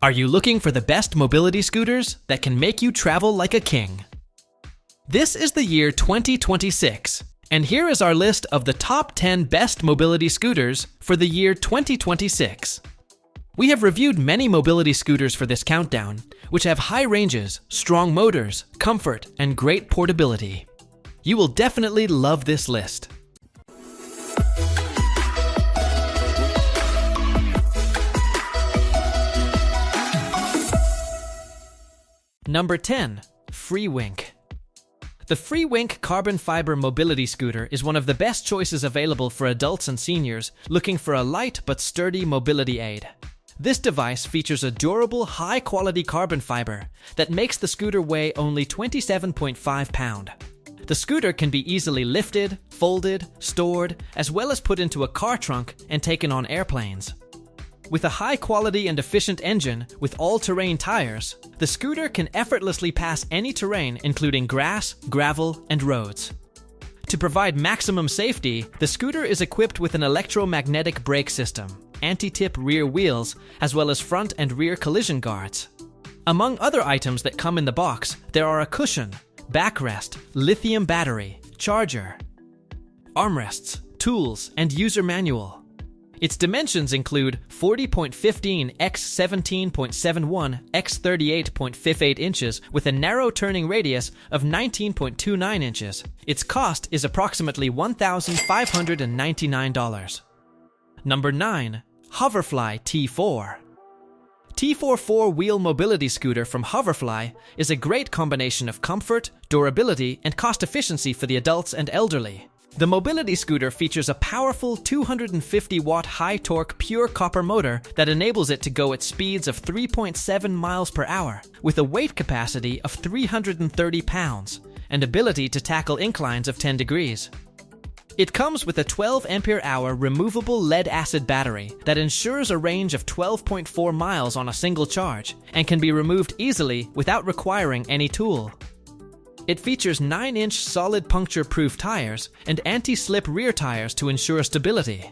Are you looking for the best mobility scooters that can make you travel like a king? This is the year 2026, and here is our list of the top 10 best mobility scooters for the year 2026. We have reviewed many mobility scooters for this countdown, which have high ranges, strong motors, comfort, and great portability. You will definitely love this list. Number 10. FreeWink. The FreeWink carbon fiber mobility scooter is one of the best choices available for adults and seniors looking for a light but sturdy mobility aid. This device features a durable, high-quality carbon fiber that makes the scooter weigh only 27.5 pounds. The scooter can be easily lifted, folded, stored, as well as put into a car trunk and taken on airplanes. With a high-quality and efficient engine with all-terrain tires, the scooter can effortlessly pass any terrain including grass, gravel, and roads. To provide maximum safety, the scooter is equipped with an electromagnetic brake system, anti-tip rear wheels, as well as front and rear collision guards. Among other items that come in the box, there are a cushion, backrest, lithium battery, charger, armrests, tools, and user manual. Its dimensions include 40.15 x 17.71 x 38.58 inches with a narrow turning radius of 19.29 inches. Its cost is approximately $1,599. Number 9. Hoverfly T4. T4 four-wheel mobility scooter from Hoverfly is a great combination of comfort, durability, and cost efficiency for the adults and elderly. The mobility scooter features a powerful 250-watt high-torque pure copper motor that enables it to go at speeds of 3.7 miles per hour, with a weight capacity of 330 pounds and ability to tackle inclines of 10 degrees. It comes with a 12 ampere-hour removable lead-acid battery that ensures a range of 12.4 miles on a single charge and can be removed easily without requiring any tool. It features 9-inch solid puncture-proof tires and anti-slip rear tires to ensure stability.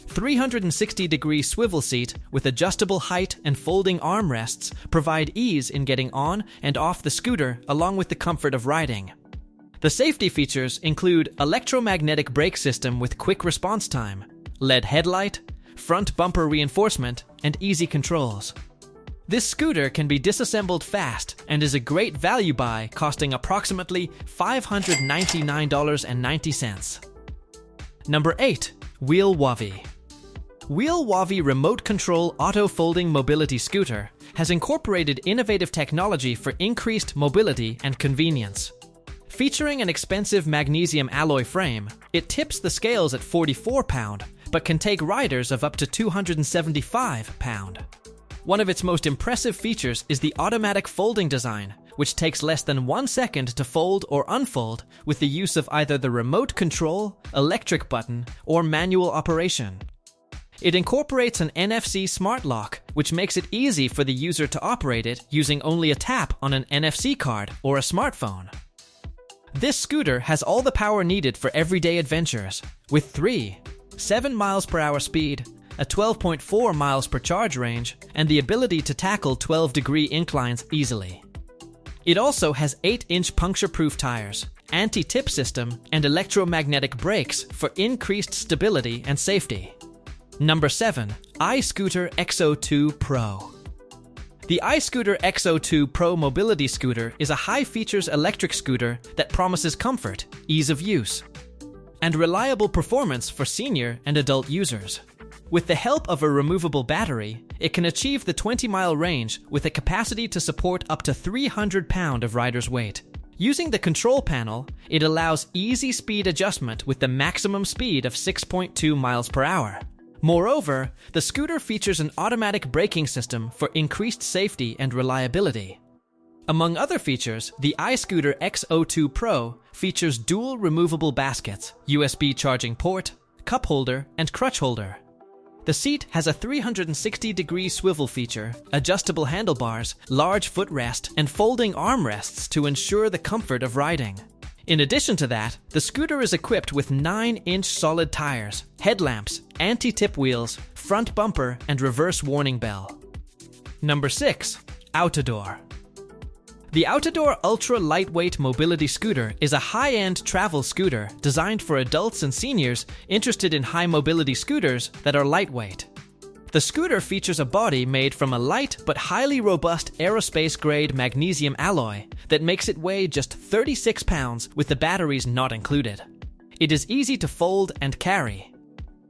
360-degree swivel seat with adjustable height and folding armrests provide ease in getting on and off the scooter along with the comfort of riding. The safety features include electromagnetic brake system with quick response time, LED headlight, front bumper reinforcement, and easy controls. This scooter can be disassembled fast and is a great value buy, costing approximately $599.90. Number 8. WheelWavi. WheelWavi remote control auto folding mobility scooter has incorporated innovative technology for increased mobility and convenience. Featuring an expensive magnesium alloy frame, it tips the scales at 44 pounds, but can take riders of up to 275 pounds. One of its most impressive features is the automatic folding design, which takes less than 1 second to fold or unfold with the use of either the remote control, electric button, or manual operation. It incorporates an NFC smart lock, which makes it easy for the user to operate it using only a tap on an NFC card or a smartphone. This scooter has all the power needed for everyday adventures, with 7 miles per hour speed, a 12.4 miles per charge range, and the ability to tackle 12-degree inclines easily. It also has 8-inch puncture-proof tires, anti-tip system, and electromagnetic brakes for increased stability and safety. Number 7. iScooter X02 Pro. The iScooter X02 Pro mobility scooter is a high-features electric scooter that promises comfort, ease of use, and reliable performance for senior and adult users. With the help of a removable battery, it can achieve the 20-mile range with a capacity to support up to 300 pounds of rider's weight. Using the control panel, it allows easy speed adjustment with the maximum speed of 6.2 miles per hour. Moreover, the scooter features an automatic braking system for increased safety and reliability. Among other features, the iScooter X02 Pro features dual removable baskets, USB charging port, cup holder, and crutch holder. The seat has a 360-degree swivel feature, adjustable handlebars, large footrest, and folding armrests to ensure the comfort of riding. In addition to that, the scooter is equipped with 9-inch solid tires, headlamps, anti-tip wheels, front bumper, and reverse warning bell. Number 6. Aotedor. The Aotedor Ultra Lightweight Mobility Scooter is a high-end travel scooter designed for adults and seniors interested in high-mobility scooters that are lightweight. The scooter features a body made from a light but highly robust aerospace-grade magnesium alloy that makes it weigh just 36 pounds with the batteries not included. It is easy to fold and carry.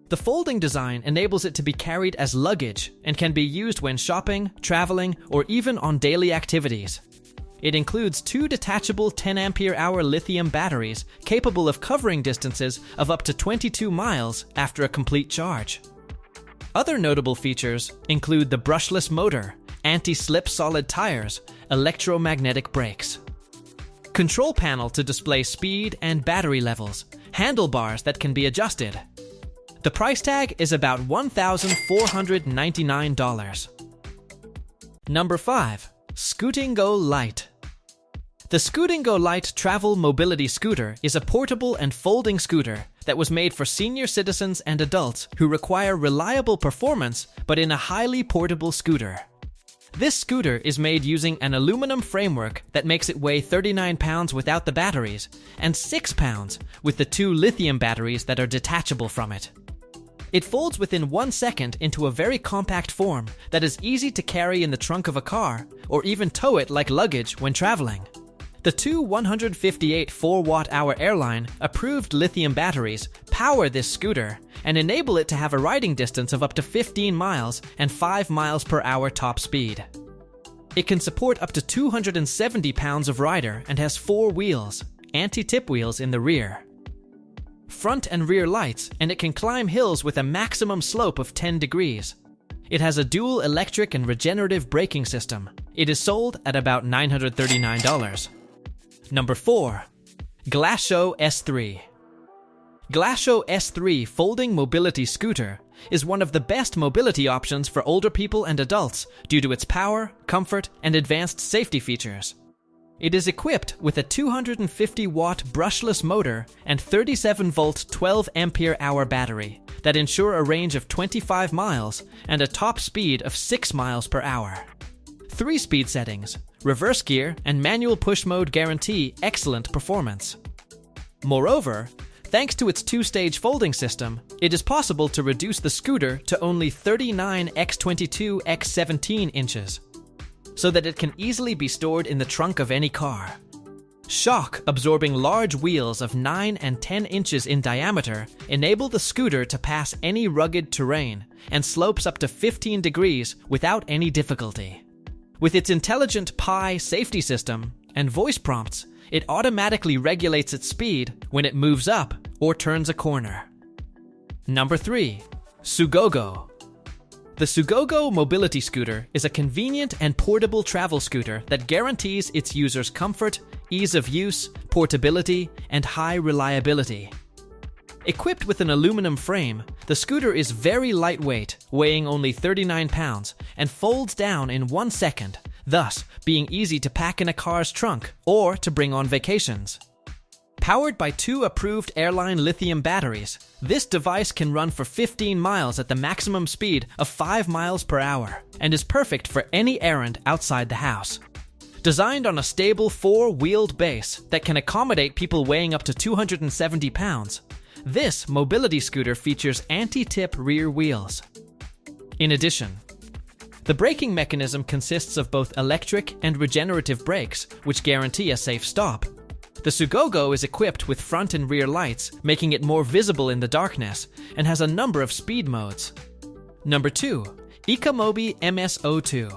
The folding design enables it to be carried as luggage and can be used when shopping, traveling, or even on daily activities. It includes 2 detachable 10 Ah lithium batteries capable of covering distances of up to 22 miles after a complete charge. Other notable features include the brushless motor, anti-slip solid tires, electromagnetic brakes, control panel to display speed and battery levels, handlebars that can be adjusted. The price tag is about $1,499. Number 5. Scootngo Lite. The Scootngo Lite travel mobility scooter is a portable and folding scooter that was made for senior citizens and adults who require reliable performance but in a highly portable scooter. This scooter is made using an aluminum framework that makes it weigh 39 pounds without the batteries and 6 pounds with the 2 lithium batteries that are detachable from it. It folds within 1 second into a very compact form that is easy to carry in the trunk of a car or even tow it like luggage when traveling. The 2 158 4-watt-hour Airline approved lithium batteries power this scooter and enable it to have a riding distance of up to 15 miles and 5 miles per hour top speed. It can support up to 270 pounds of rider and has 4 wheels, anti-tip wheels in the rear, front and rear lights, and it can climb hills with a maximum slope of 10 degrees. It has a dual electric and regenerative braking system. It is sold at about $939. Number 4. Glashow S3. Glashow S3 folding mobility scooter is one of the best mobility options for older people and adults due to its power, comfort, and advanced safety features. It is equipped with a 250-watt brushless motor and 37-volt 12-ampere-hour battery that ensure a range of 25 miles and a top speed of 6 miles per hour. 3 speed settings, reverse gear, and manual push mode guarantee excellent performance. Moreover, thanks to its 2-stage folding system, it is possible to reduce the scooter to only 39 X22 X17 inches, so that it can easily be stored in the trunk of any car. Shock-absorbing large wheels of 9 and 10 inches in diameter enable the scooter to pass any rugged terrain and slopes up to 15 degrees without any difficulty. With its intelligent Pi safety system and voice prompts, it automatically regulates its speed when it moves up or turns a corner. Number 3. Sugogo. The Sugogo mobility scooter is a convenient and portable travel scooter that guarantees its users comfort, ease of use, portability, and high reliability. Equipped with an aluminum frame, the scooter is very lightweight, weighing only 39 pounds, and folds down in 1 second, thus being easy to pack in a car's trunk or to bring on vacations. Powered by 2 approved Airline lithium batteries, this device can run for 15 miles at the maximum speed of 5 miles per hour and is perfect for any errand outside the house. Designed on a stable 4-wheeled base that can accommodate people weighing up to 270 pounds, this mobility scooter features anti-tip rear wheels. In addition, the braking mechanism consists of both electric and regenerative brakes, which guarantee a safe stop. The Sugogo is equipped with front and rear lights, making it more visible in the darkness, and has a number of speed modes. Number 2. Ecomobi MS02.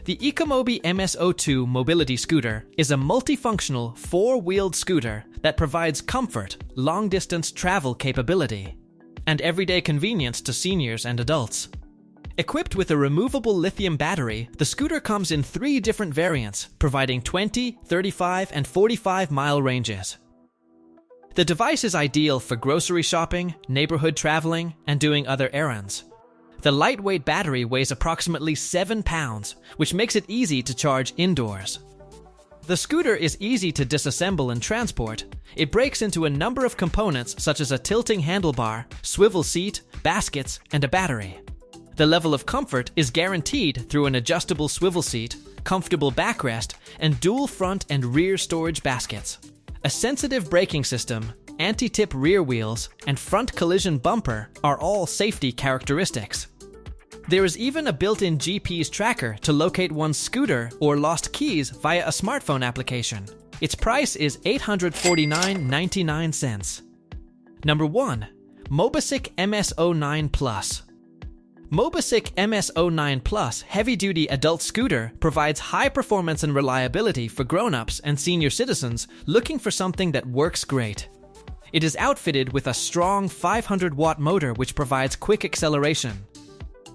The Ecomobi MS02 mobility scooter is a multifunctional 4-wheeled scooter that provides comfort, long-distance travel capability, and everyday convenience to seniors and adults. Equipped with a removable lithium battery, the scooter comes in 3 different variants, providing 20, 35, and 45-mile ranges. The device is ideal for grocery shopping, neighborhood traveling, and doing other errands. The lightweight battery weighs approximately 7 pounds, which makes it easy to charge indoors. The scooter is easy to disassemble and transport. It breaks into a number of components such as a tilting handlebar, swivel seat, baskets, and a battery. The level of comfort is guaranteed through an adjustable swivel seat, comfortable backrest, and dual front and rear storage baskets. A sensitive braking system, anti-tip rear wheels, and front collision bumper are all safety characteristics. There is even a built-in GPS tracker to locate one's scooter or lost keys via a smartphone application. Its price is $849.99. Number 1. Mobicyc MS09 Plus. Mobicyc MS09 Plus heavy-duty adult scooter provides high performance and reliability for grown-ups and senior citizens looking for something that works great. It is outfitted with a strong 500-watt motor which provides quick acceleration,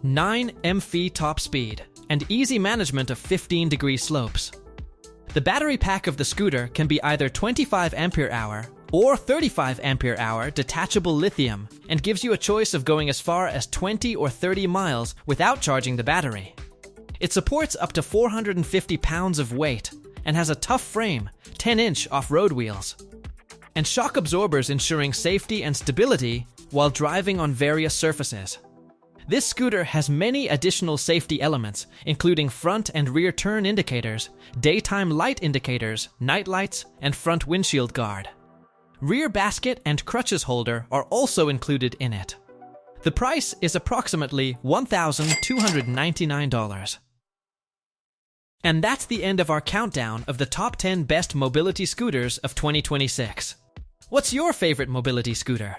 9 mph top speed, and easy management of 15-degree slopes. The battery pack of the scooter can be either 25 ampere-hour or 35 ampere-hour detachable lithium and gives you a choice of going as far as 20 or 30 miles without charging the battery. It supports up to 450 pounds of weight and has a tough frame, 10-inch off-road wheels, and shock absorbers ensuring safety and stability while driving on various surfaces. This scooter has many additional safety elements, including front and rear turn indicators, daytime light indicators, night lights, and front windshield guard. Rear basket and crutches holder are also included in it. The price is approximately $1,299. And that's the end of our countdown of the top 10 best mobility scooters of 2026. What's your favorite mobility scooter?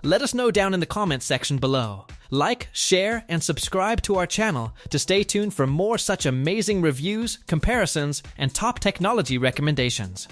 Let us know down in the comments section below. Like, share, and subscribe to our channel to stay tuned for more such amazing reviews, comparisons, and top technology recommendations.